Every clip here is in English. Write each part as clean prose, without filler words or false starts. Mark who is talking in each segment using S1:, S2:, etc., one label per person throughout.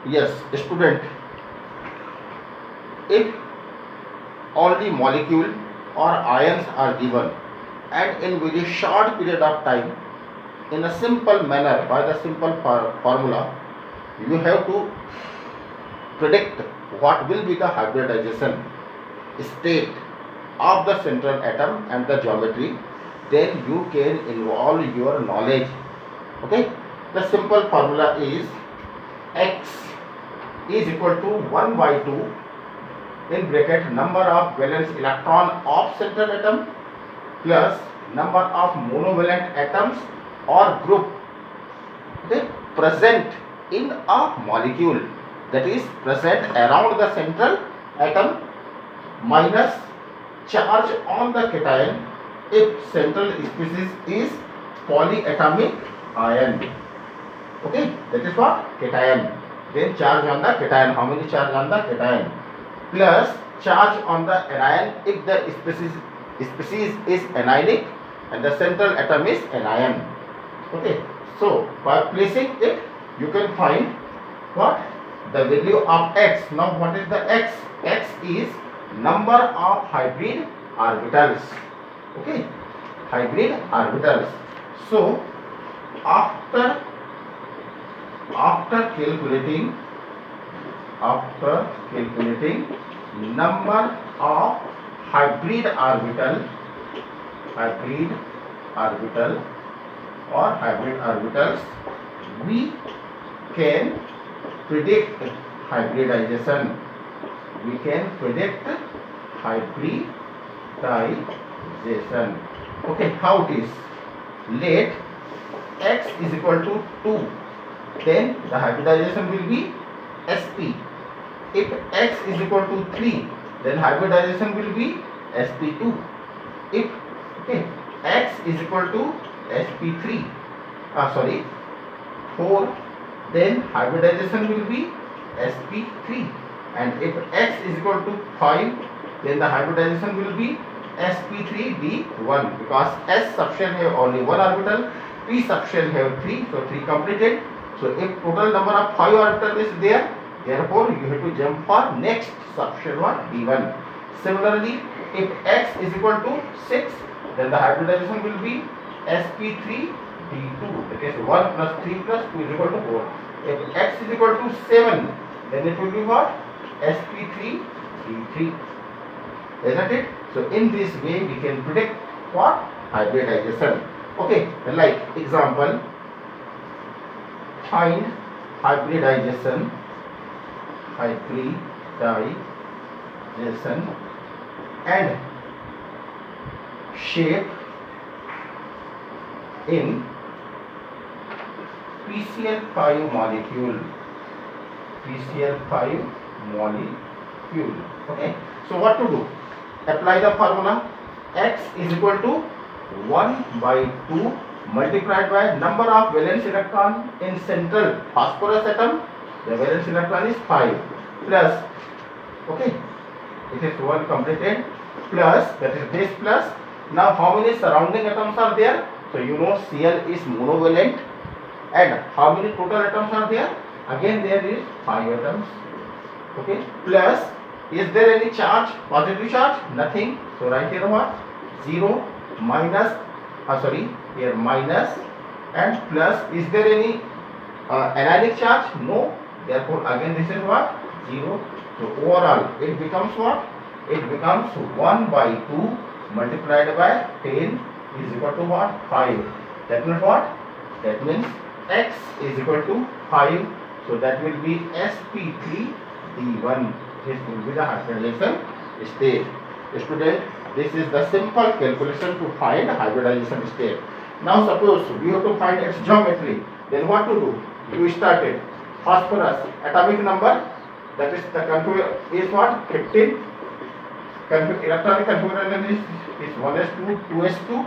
S1: Yes, student, if only molecule or ions are given and in very short period of time in a simple manner by the simple formula, you have to predict what will be the hybridization state of the central atom and the geometry, then you can involve your knowledge. Okay, the simple formula is x is equal to 1 by 2 in bracket number of valence electron of central atom plus number of monovalent atoms or group, okay, present in a molecule, that is present around the central atom, minus charge on the cation if central species is polyatomic ion. Okay, that is what cation. Then charge on the cation. How many charge on the cation? Plus charge on the anion if the species is anionic and the central atom is anion. Okay, so by placing it, you can find what the value of x. Now what is the x? X is number of hybrid orbitals. Okay, hybrid orbitals. So after calculating number of hybrid orbital or hybrid orbitals, we can predict hybridization. We can predict hybridization. Okay, how it is? Let x is equal to 2, then the hybridization will be sp. If x is equal to 3, then hybridization will be sp2. If x is equal to sp3, 4, then hybridization will be sp3. And if x is equal to 5, then the hybridization will be sp3d1, because s subshell have only one orbital, p subshell have 3, so 3 completed. So if total number of 5 orbital is there, therefore you have to jump for next subshell one, d1. Similarly, if x is equal to 6, then the hybridization will be sp3d2, that is 1 plus 3 plus 2 is equal to 4. If x is equal to 7, then it will be what? sp3d3. Isn't it? So in this way we can predict what? Hybridization. Okay, like example, find hybridization and shape in PCl5 molecule. Okay, so what to do? Apply the formula. X is equal to 1 by 2 multiplied by number of valence electron in central phosphorus atom. The valence electron is 5, plus, okay, it is 1 completed, plus, that is this plus. Now how many surrounding atoms are there? So you know Cl is monovalent, and how many total atoms are there? Again there is 5 atoms. Okay, plus, is there any charge, positive charge? Nothing. So write here what? 0, minus, here minus and plus. Is there any anionic charge? No. Therefore again this is what? 0. So overall it becomes what? It becomes 1 by 2 multiplied by 10 is equal to what? 5. That means what? That means x is equal to 5. So that will be sp3d1. This will be the hybridization state. Student, this is the simple calculation to find hybridization state. Now suppose we have to find its geometry. Then what to do? You started phosphorus atomic number, that is the is what? 15. Electronic configuration is 1s2, 2s2,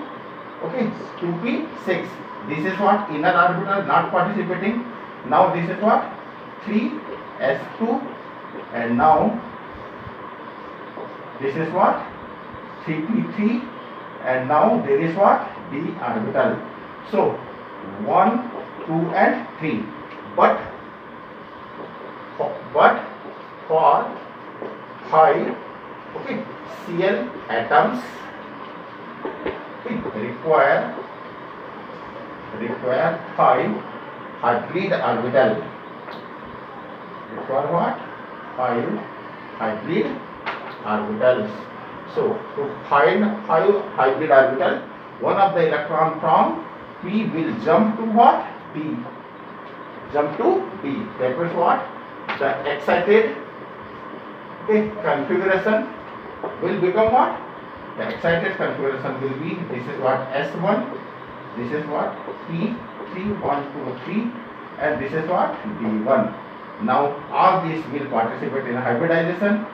S1: okay, 2p, 6. This is what? Inner orbital not participating. Now this is what? 3s2, and now this is what? 3p3, and now there is what? D orbital. So 1, 2 and 3. But But for 5, okay, Cl atoms, okay, require 5 hybrid orbital. Require what? 5 hybrid orbitals. So to find 5 hybrid orbital, one of the electron from P will jump to what? D. Jump to D. That means what? The excited, okay, configuration will become what? The excited configuration will be, this is what, S1, this is what, P3, 1, 2, 3, and this is what, D1. Now all these will participate in hybridization,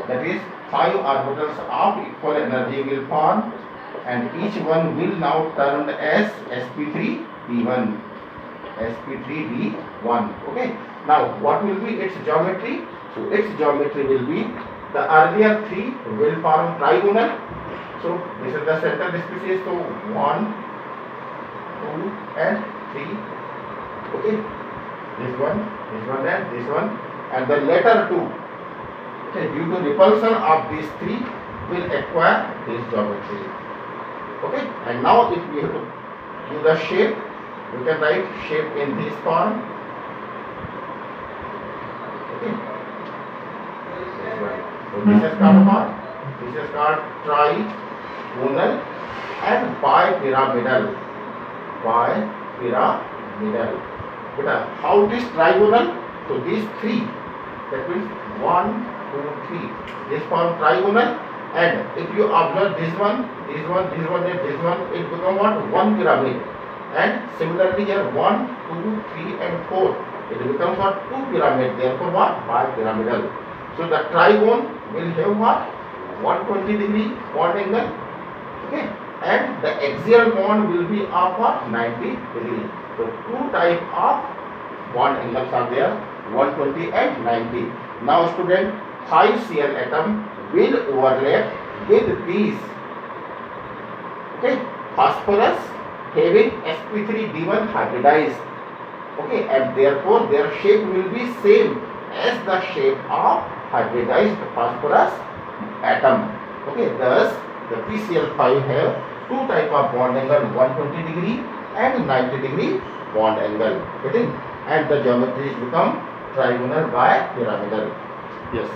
S1: that is 5 orbitals of equal energy will form, and each one will now termed as sp3d1, sp3d1. Okay, now what will be its geometry? So its geometry will be, the earlier 3 will form trigonal. So this is the central species, so 1, 2 and 3. Okay, this one and this one, and the later 2, okay, due to repulsion of these 3 will acquire this geometry. Okay, and now if we have to do the shape, we can write shape in this form. Okay, this one. So this is called what? This is called trigonal and bipyramidal. Bipyramidal. But how it is trigonal? So these 3, that means 1, 2, 3. This form trigonal, and if you observe this one, and this one, it becomes what? One pyramid. And similarly here 1, 2, 3 and 4. It becomes what? 2 pyramid. Therefore what? Bipyramidal. So the trigone will have what? 120 degree bond angle. Okay. And the axial bond will be of what? 90 degree. So two type of bond angles are there, 120 and 90. Now student, 5 Cl atom will overlap with these, okay, phosphorus having sp3d1 hybridized, okay, and therefore their shape will be same as the shape of hybridized phosphorus atom. Okay, thus the PCl5 have two type of bond angle, 120 degree and 90 degree bond angle, getting, and the geometry is become trigonal bipyramidal. Yes.